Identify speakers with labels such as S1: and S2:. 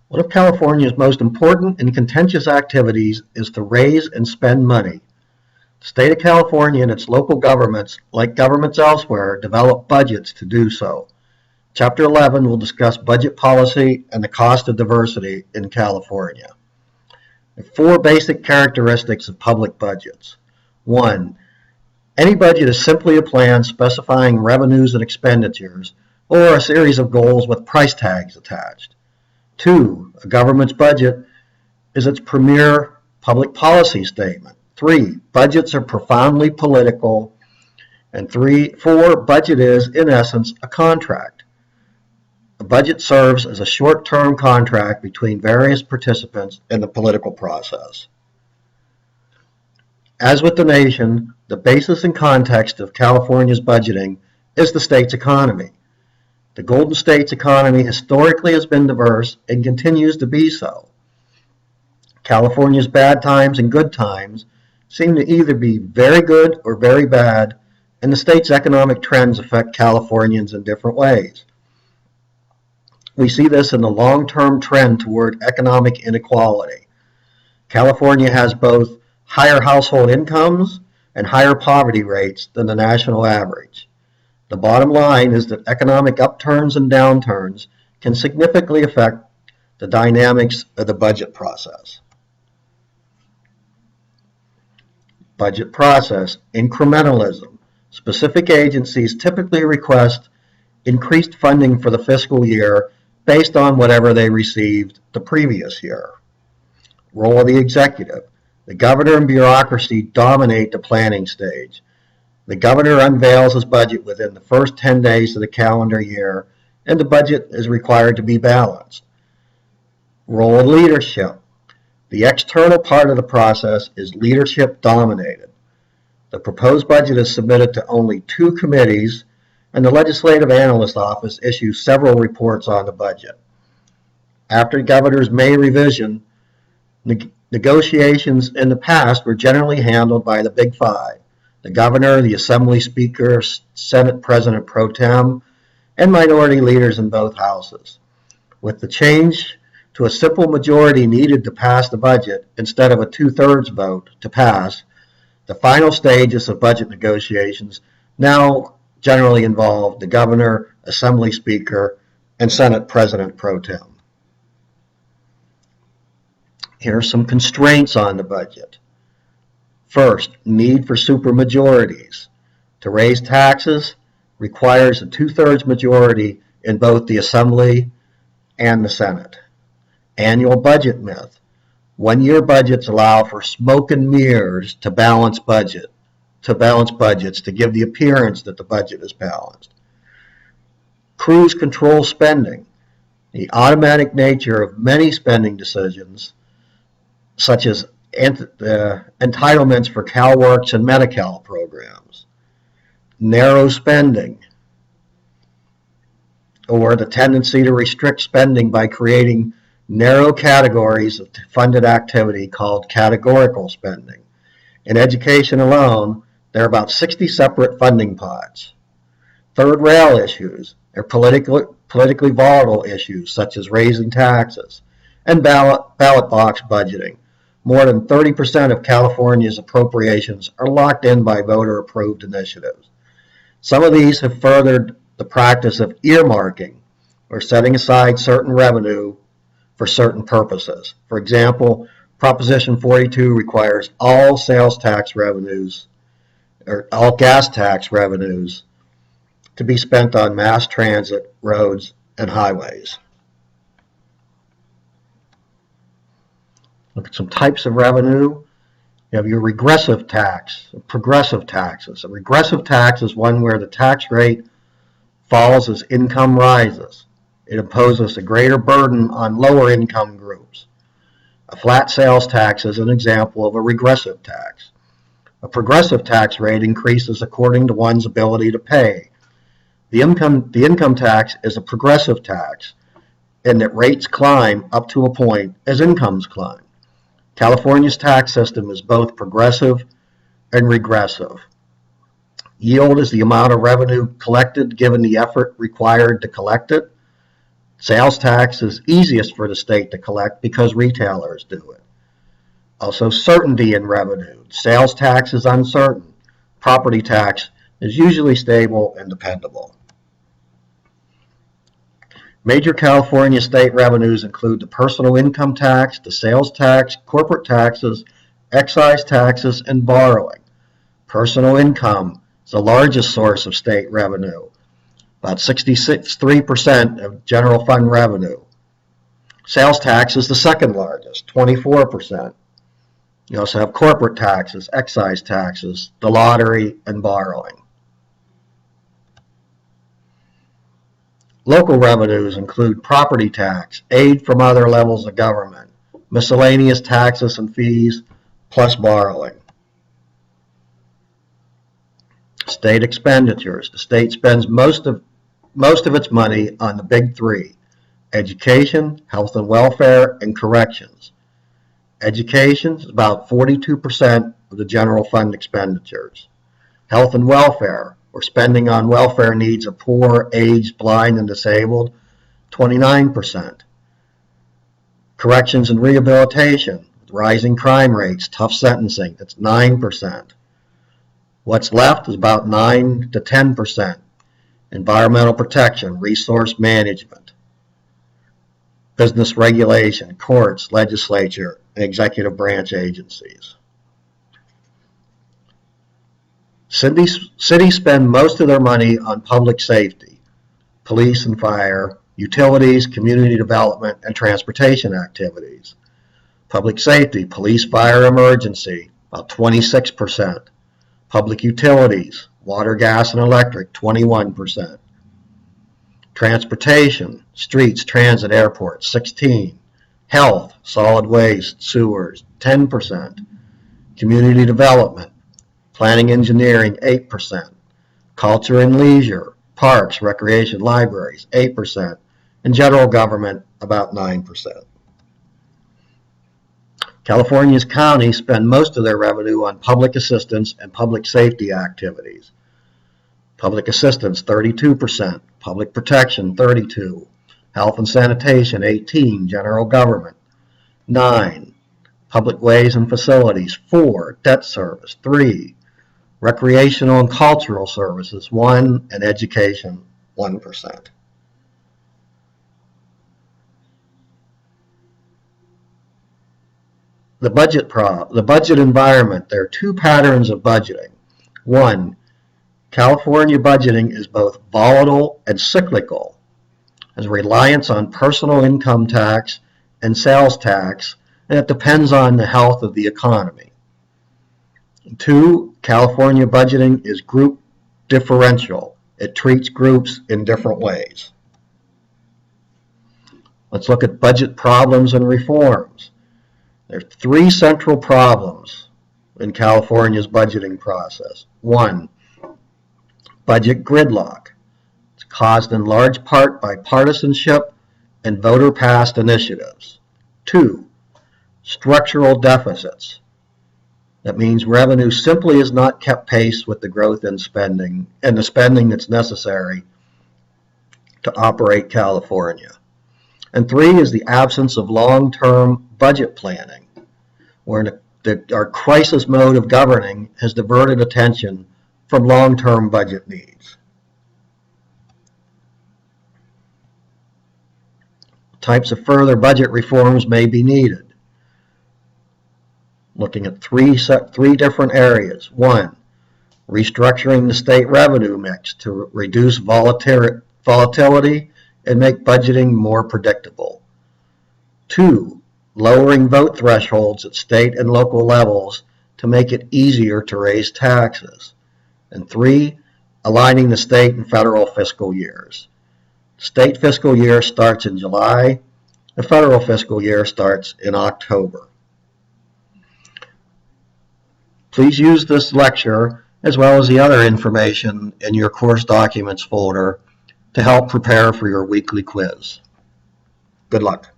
S1: One of California's most important and contentious activities is to raise and spend money. The state of California and its local governments, like governments elsewhere, develop budgets to do so. Chapter 11 will discuss budget policy and the cost of diversity in California. There are four basic characteristics of public budgets. 1. Any budget is simply a plan specifying revenues and expenditures, or a series of goals with price tags attached. 2. A government's budget is its premier public policy statement. 3. Budgets are profoundly political. And 4. Budget is, in essence, a contract. A budget serves as a short-term contract between various participants in the political process. As with the nation, the basis and context of California's budgeting is the state's economy. The Golden State's economy historically has been diverse and continues to be so. California's bad times and good times seem to either be very good or very bad, and the state's economic trends affect Californians in different ways. We see this in the long-term trend toward economic inequality. California has both higher household incomes and higher poverty rates than the national average. The bottom line is that economic upturns and downturns can significantly affect the dynamics of the budget process. Budget process, incrementalism. Specific agencies typically request increased funding for the fiscal year based on whatever they received the previous year. Role of the executive. The governor and bureaucracy dominate the planning stage. The governor unveils his budget within the first 10 days of the calendar year, and the budget is required to be balanced. Role of leadership. The external part of the process is leadership dominated. The proposed budget is submitted to only 2 committees, and the Legislative Analyst Office issues several reports on the budget. After the governor's May revision, negotiations in the past were generally handled by the Big Five: the governor, the Assembly Speaker, Senate President Pro Tem, and minority leaders in both houses. With the change to a simple majority needed to pass the budget instead of a 2/3 vote to pass, the final stages of budget negotiations now generally involve the governor, Assembly Speaker, and Senate President Pro Tem. Here are some constraints on the budget. First, need for supermajorities. To raise taxes requires a 2/3 majority in both the Assembly and the Senate. Annual budget myth. One-year budgets allow for smoke and mirrors to balance budgets to give the appearance that the budget is balanced. Cruise control spending. The automatic nature of many spending decisions, such as entitlements for CalWORKs and Medi-Cal programs. Narrow spending, or the tendency to restrict spending by creating narrow categories of funded activity called categorical spending. In education alone, there are about 60 separate funding pots. Third rail issues are politically volatile issues such as raising taxes and ballot box budgeting. More than 30% of California's appropriations are locked in by voter-approved initiatives. Some of these have furthered the practice of earmarking, or setting aside certain revenue for certain purposes. For example, Proposition 42 requires all sales tax revenues, or all gas tax revenues, to be spent on mass transit, roads, and highways. Look at some types of revenue. You have your regressive tax, progressive taxes. A regressive tax is one where the tax rate falls as income rises. It imposes a greater burden on lower income groups. A flat sales tax is an example of a regressive tax. A progressive tax rate increases according to one's ability to pay. The income tax is a progressive tax in that rates climb up to a point as incomes climb. California's tax system is both progressive and regressive. Yield is the amount of revenue collected given the effort required to collect it. Sales tax is easiest for the state to collect because retailers do it. Also, certainty in revenue. Sales tax is uncertain. Property tax is usually stable and dependable. Major California state revenues include the personal income tax, the sales tax, corporate taxes, excise taxes, and borrowing. Personal income is the largest source of state revenue, about 63% of general fund revenue. Sales tax is the second largest, 24%. You also have corporate taxes, excise taxes, the lottery, and borrowing. Local revenues include property tax, aid from other levels of government, miscellaneous taxes and fees, plus borrowing. State expenditures. The state spends most of its money on the big three: education, health and welfare, and corrections. Education is about 42% of the general fund expenditures. Health and welfare, or spending on welfare needs of poor, aged, blind, and disabled, 29%. Corrections and rehabilitation, rising crime rates, tough sentencing, that's 9%. What's left is about 9 to 10%. Environmental protection, resource management, business regulation, courts, legislature, and executive branch agencies. Cities spend most of their money on public safety, police and fire, utilities, community development, and transportation activities. Public safety, police, fire, emergency, about 26%. Public utilities, water, gas, and electric, 21%. Transportation, streets, transit, airports, 16%. Health, solid waste, sewers, 10%. Community development, planning, engineering, 8%. Culture and leisure, parks, recreation, libraries, 8%. And general government, about 9%. California's counties spend most of their revenue on public assistance and public safety activities. Public assistance, 32%. Public protection, 32%. Health and sanitation, 18%. General government, 9%. Public ways and facilities, 4%. Debt service, 3%. Recreational and cultural services, 1%. And education, 1%. The budget environment. There are two patterns of budgeting. One, California budgeting is both volatile and cyclical, has a reliance on personal income tax and sales tax, and it depends on the health of the economy. Two, California budgeting is group differential. It treats groups in different ways. Let's look at budget problems and reforms. There are three central problems in California's budgeting process. One, budget gridlock. It's caused in large part by partisanship and voter-passed initiatives. Two, structural deficits. That means revenue simply has not kept pace with the growth in spending and the spending that's necessary to operate California. And three is the absence of long-term budget planning, where our crisis mode of governing has diverted attention from long-term budget needs. Types of further budget reforms may be needed. Looking at three different areas. One, restructuring the state revenue mix to reduce volatility and make budgeting more predictable. Two, lowering vote thresholds at state and local levels to make it easier to raise taxes. And three, aligning the state and federal fiscal years. State fiscal year starts in July. The federal fiscal year starts in October. Please use this lecture, as well as the other information in your course documents folder, to help prepare for your weekly quiz. Good luck.